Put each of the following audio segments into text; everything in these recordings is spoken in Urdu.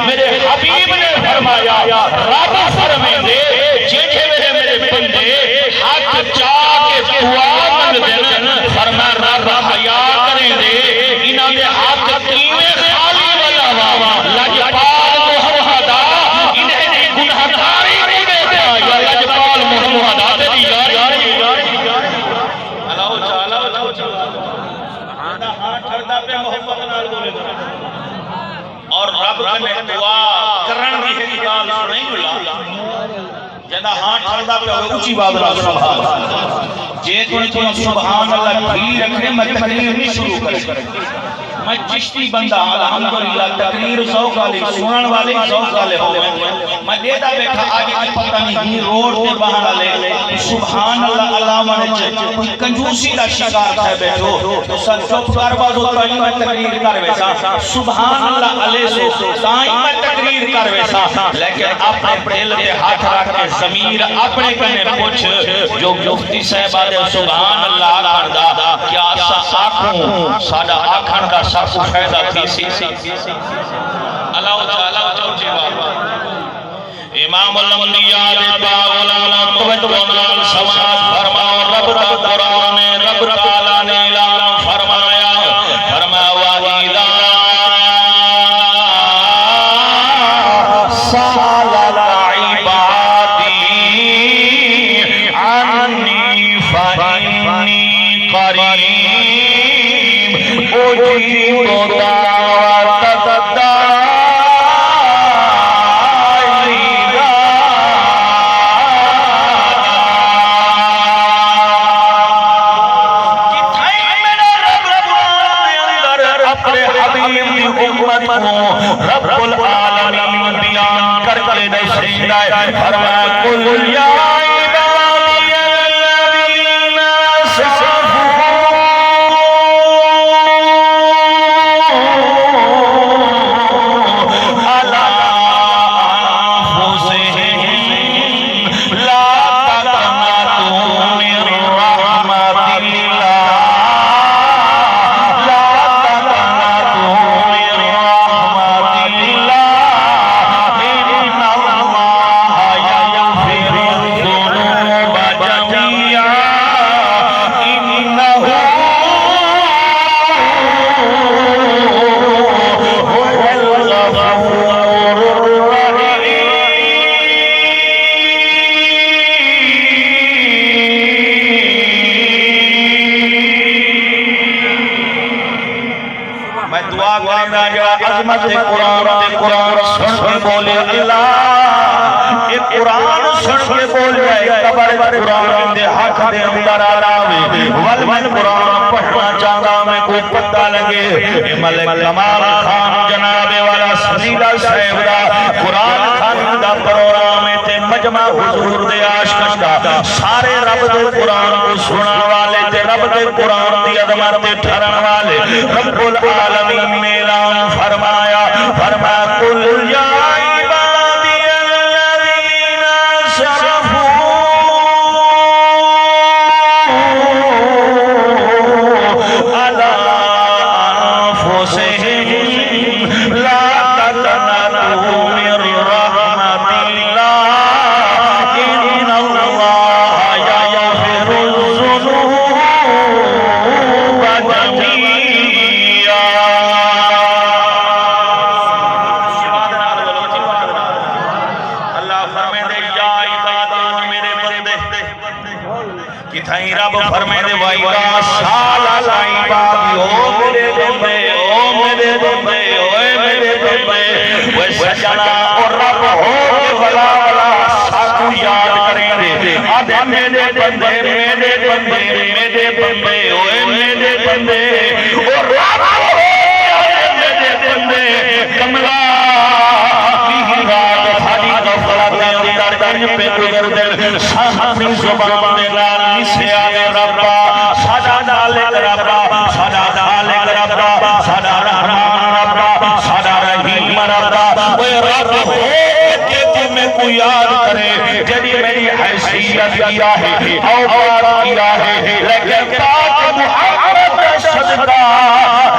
میرے حبیب نے فرمایا رب فرمائے دے جیڑے میرے بندے ہاتھ چاہ کے دعا منگ دین فرمایا رب حیا کریں دے انہاں دے ہاتھ کیویں خالی والا لجپال محمدا انہیں دی گنہگاری نہیں دے یا لجپال محمدا تیری یاری اللہ تعالی ہاتھ ٹھڑدا پہ محبت نال بولے اور رب کنے دعا کرن دی ہے گل نہیں ملا جدا ہاتھ ٹھڑدا پہ اونچی بات نال سبحان اللہ جے تو سبحان اللہ بھی رکھنے میں تقریر نہیں شروع کرے میں چشتی بندہ الحمدللہ تقریر ذوق والے سنن والے ذوق والے ہوئے میں دیتا بیٹھا آگے کی پتہ نہیں روڈ تے باہر والے سبحان اللہ علامہ نے کنجوسی دا شکار تھے بیٹھو تو سب چپ کر بازو تائیں میں تقریر کر ویسا سبحان اللہ علیہ سو تائیں میں تقریر کر ویسا لیکن اپنے دل تے ہاتھ رکھ کے ضمیر اپنے کنے پوچھ جو مفتی صاحب دے سبحان اللہ کردا کیا سا آکھوں ساڈا آکھن دا سب فائدہ تھی سی اللہ تعالی چوچے بابا امام الانبیاء دے باولانا توجہ نال سماعت فرماؤ رب دا قرآن رب تعالی نے اعلان فرمایا وَإِذَا سَأَلَكَ عِبَادِي عَنِّي فَإِنِّي قَرِيبٌ أجيب دعوة الداعي إذا کتھائی میرا رب اندر اپنے حبیب دی امت کو رب العالمین بیان کر کے دے سیدھا فرمایا قل یا عظمت قرآن سن کے بولے اللہ ایک قرآن سن کے بول جائے قبر قرآن دے حق دے اندر آلاوے والمن قرآن پڑھنا چاہتا میں کوئی پتہ لگے ملک کمال خان جناب والا سلیلہ صاحب دا قرآن خان دا پروگرام تے مجمع حضور دے عاشق دا سارے رب دے قرآن کو سنا والے تے رب دے قرآن دی عظمت تے ٹھہرن والے رب العالمین نے اعلان فرمایا قل یا عبادی الذین اسرفوا علی انفسہم لا تقنطوا من رحمت اللہ ان اللہ یغفر الذنوب جميعا رب فرمائے دے وَإِذَا سَأَلَكَ عِبَادِي او میرے بندے او میرے بندے او میرے بندے وہ سجنا اور رب ہو کے بلا ساکو یاد کریں دے آدھے میرے بندے میرے بندے میرے بندے او میرے بندے اور رب ہو میرے بندے کملا پہ گزر دل اپنی زبان میں گال سے آگے ربا سادا دالک ربا سادا دالک ربا سادا رحمان ربا سادا رحیم ربا وہ رب ہو کہ تمہیں کو یاد کرے جدی میری حیثیت کیا ہے اوقات کیا ہے لیکن پاک محمد صدقہ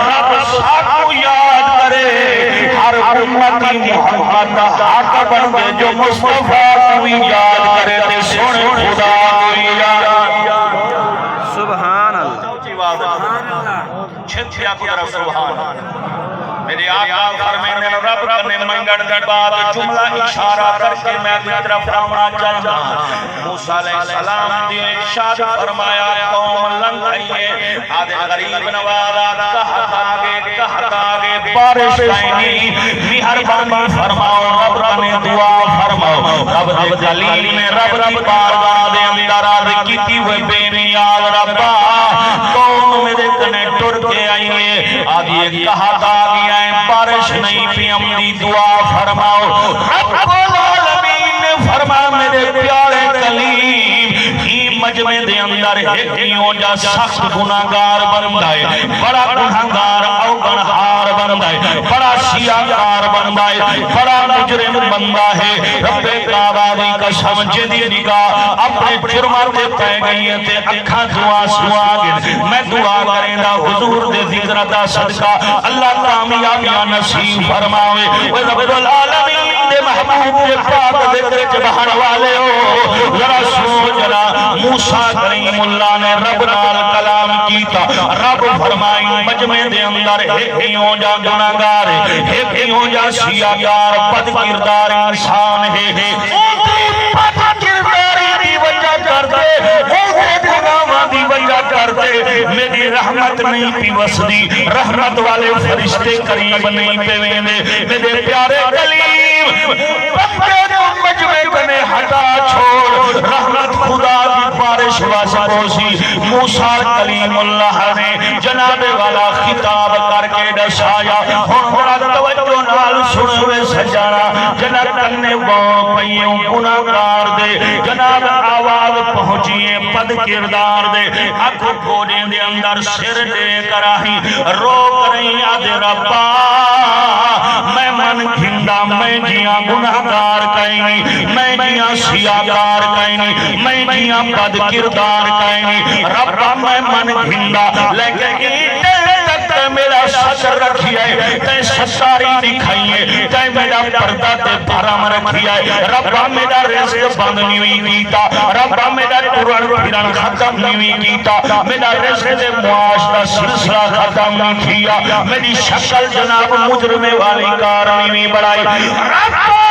رب ساکو یاد کرے ہر امت امتی محمد حق بن دے جو مصطفیٰ کو یاد کرے تے سن خدا کو یاد سبحان اللہ چھتیا کو طرف سبحان میرے آقا فرمانے رب نے منگڑ دی بات جملہ اشارہ کر کے میں اپنی طرف آنا چاہتا موسیٰ علیہ السلام دی ارشاد فرمایا قوم لنگ آئیے آدھے غریب نوارا کہت آگے بارش آئینی مہربانی فرماؤ رب نے دعا فرماؤ رب دے جلیل میں رب دی بارگاہ دے اندر آدھ کیتی ہوئے بے نیاز ربا قوم میرے کنے ٹر کے آئیے آدھے کہت آگے بارش نہیں پی امدی دعا فرماؤ رب العالمین نے فرمایا میرے پیارے کلیم ہی مجمع دے اندر ہیکیوں جا سخت گناہگار بندائے بڑا گناہگار اوگنہار بندائے بڑا سیاہگار بندائے بڑا مجرم بندہ ہے رب کعبہ دی قسم جدی نگاہ اپنے جرمات پہ گئی ہیں تے اکھاں دعا سوا گئے میں دعا کریں دا حضور دے ذکر دا صدقہ اللہ کامیابیاں نصیب فرماوے وہ رب العالمین دے محبوب دے پاک ذکر کے بہن والے ہو ذرا سنو جلا موسیٰ کریم اللہ نے رب نال کلام کیتا رب فرمائی مجمع دے اندر ہیکیوں جا گناہگار ہیکیوں جا سیاہگار بد کردار انسان ہے بد کرداری دی وجہ کر دے گناہاں دی وجہ کر دے میری رحمت نہیں پی وسدی رحمت والے فرشتے قریب نہیں پہ ویندے میرے پیارے کلیم بندے کو مجمع کنے ہٹا چھوڑ رحمت خدا دی بارش واسطوسی موسیٰ کلیم اللہ نے جناب والا خطاب کر کے دسایا ہمارا توجہ نال سنوے سجانا جناب کرنے وہ پیوں گناہگار دے جناب آواز پہنچیے پد کردار دے اکھو کوڑے دے اندر سر دے کراہی رو کریں آدھ ربا میں من کھندا میں جیاں گناہگار کہیں میں جیاں سیاہگار کہیں میں جیاں پد کردار کہیں ربا میں من کھندا لیکن ایتے تک میرا ستر رکھیے تے ستاری دکھائیے تے میرا پردہ تے بھرم رکھیے ربا میرا رزق بند نہیں کیتا ربا میرا ٹرن پھرن ختم نہیں کیتا میرا رزق دے معاش دا سلسلہ ختم نہیں کیا میری شکل جناب مجرمے والی کار نہیں بڑھائی ربا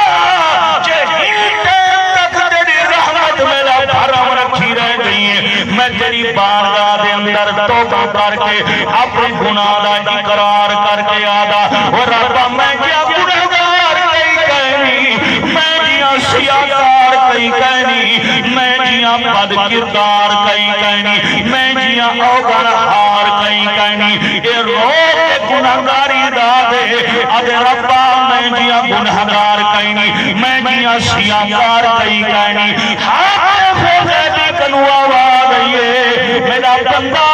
جہیتے تک تیری رحمت میرا بھرم رکھی رہ گئی ہے میں تیری بارگاہ دے اندر توبہ کر کے اپنے گناہ دا اقرار کر کے آدھا اور ربا میں کیا گناہگار کئی کہنی میں جیاں سیاہگار کئی کہنی میں جیاں بد کردار کئی کہنی میں جیاں اوگنہار کئی کہنی اے روک گناہگاری دا دے ادھے ربا میں جیاں گناہگار کہنی میں جیاں سیاہگار کئی کہنی ہاتھ پھوزے دی کنو آواز آئیے میرا بندہ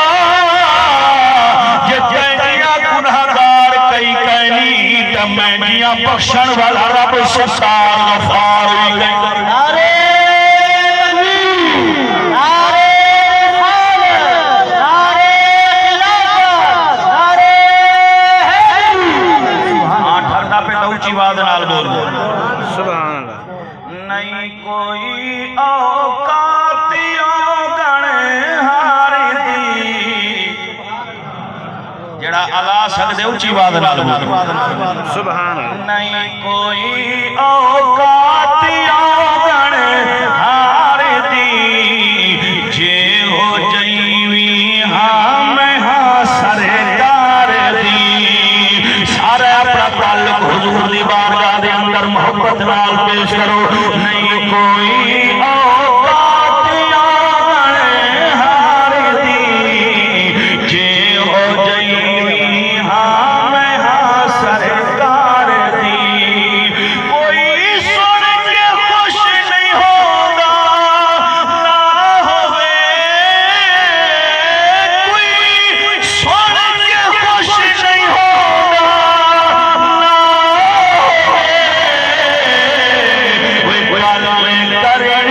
یہ جیاں گناہگار کئی کہنی تب میں جیاں بخشن والا رب ستار غفار ہوئی گئی نعرے تکبیر نعرے رسالت نعرے خلافت نعرے حیدری ہاں ٹھرنا پہ دوچی بات نال بول سبحان اللہ نہیں کوئی اوقاتیوں گنے ہاری دی جڑا اللہ سکدے اچھی بات نال بول سبحان اللہ نہیں کوئی اوقاتیوں گنے ہاری دی جے ہو جائیوی ہاں میں ہاں سرکار دی سارا اپنا تعلق حضور دی بارگاہ دے اندر محبت نال پیش کرو نہیں کوئی اوقاتیوں گنے ہاری دی جے ہو جائیوی ہاں میں ہاں سرکار دی کوئی سن کے خوش نہیں ہوگا نہ ہوئے کوئی سن کے خوش نہیں ہوگا نہ ہوئے وہ پالوے کرنے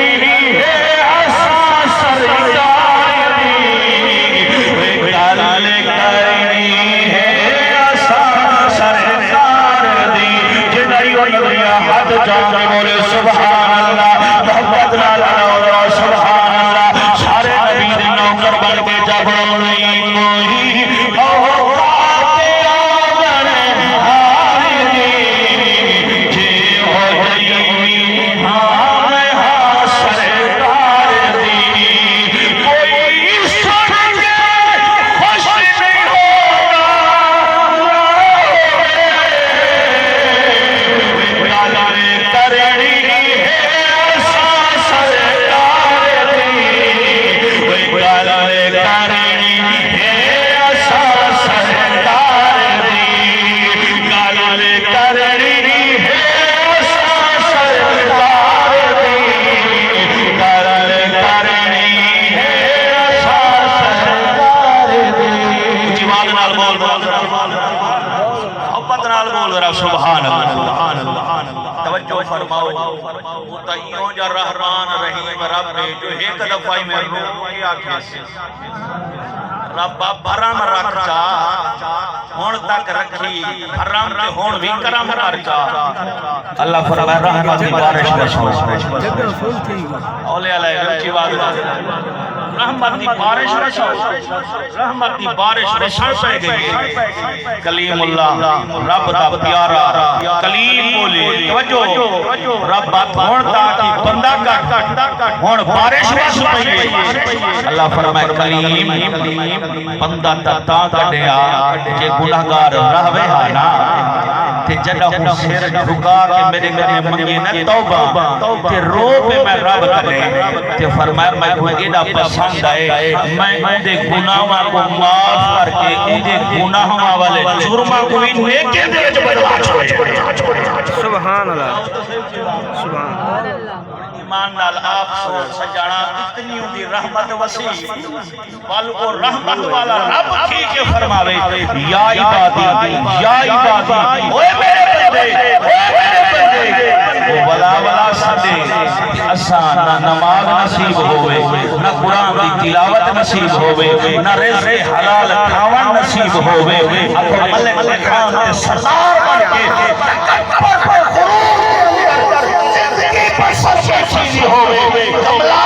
دنیا حد جان کے بولے سبحان اللہ محبت نال اللہ سبحان اللہ سارے نبی دے نوکر بن کے جب نہیں کوئی سبحان اللہ توجہ فرماؤ متعیوں جا رحمان رحیم رب جو ایک دفعہ میں روح کیا کیسے رب برم رکھ چا ہون تک رکھی حرام تے ہون بھی کرم کر چا اللہ فرمائے رحمت کی بارش برسو اولیاء علیہ رچی بات رحمت کی بارش برسو رحمت کی بارش برسو پہ گئی کلیم اللہ رب دا پیارا کلیم بولے توجہ رب بات ہونتا کی بندہ کا ہون بارش برسو پہ گئی اللہ فرمائے کلیم بندہ تا کٹیا کہ گناہگار رہوے آنا تے جڑا ہوں سیر جھکا کہ میرے گھر منگی نہ توبہ تے رو پہ میں رب کرے تے فرمایا میں کوئی ایڈا پسند آئے میں اندے گناہوں کو معاف کر کے اندے گناہوں والے جرمہ کو بھی نیکے دے جو بدلا چھوڑے سبحان اللہ سبحان ایمان نال آپ سجانا اتنی ہوندی رحمت وسیع والکو رحمت والا رب کی کے فرماوے یا عبادی اوے میرے بندے وہ بلا بلا سدے اساں نہ نماز نصیب ہوئے نہ قرآن دی تلاوت نصیب ہوئے نہ رزق حلال کھاون نصیب ہوئے اکو ملک خان تے سردار بن کے تکبر پر غرور زندگی پر سب سے چیزی ہوئے کملا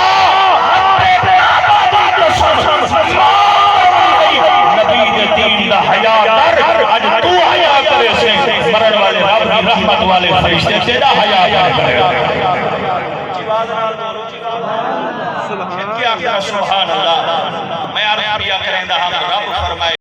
نبی دے دین دا حیا در اج تو حیا کرے سے مرن والے رب دی رحمت والے فرشتے تیرا حیا کرے کیا سبحان اللہ میں عربیہ کریں دا ہم رب فرمائے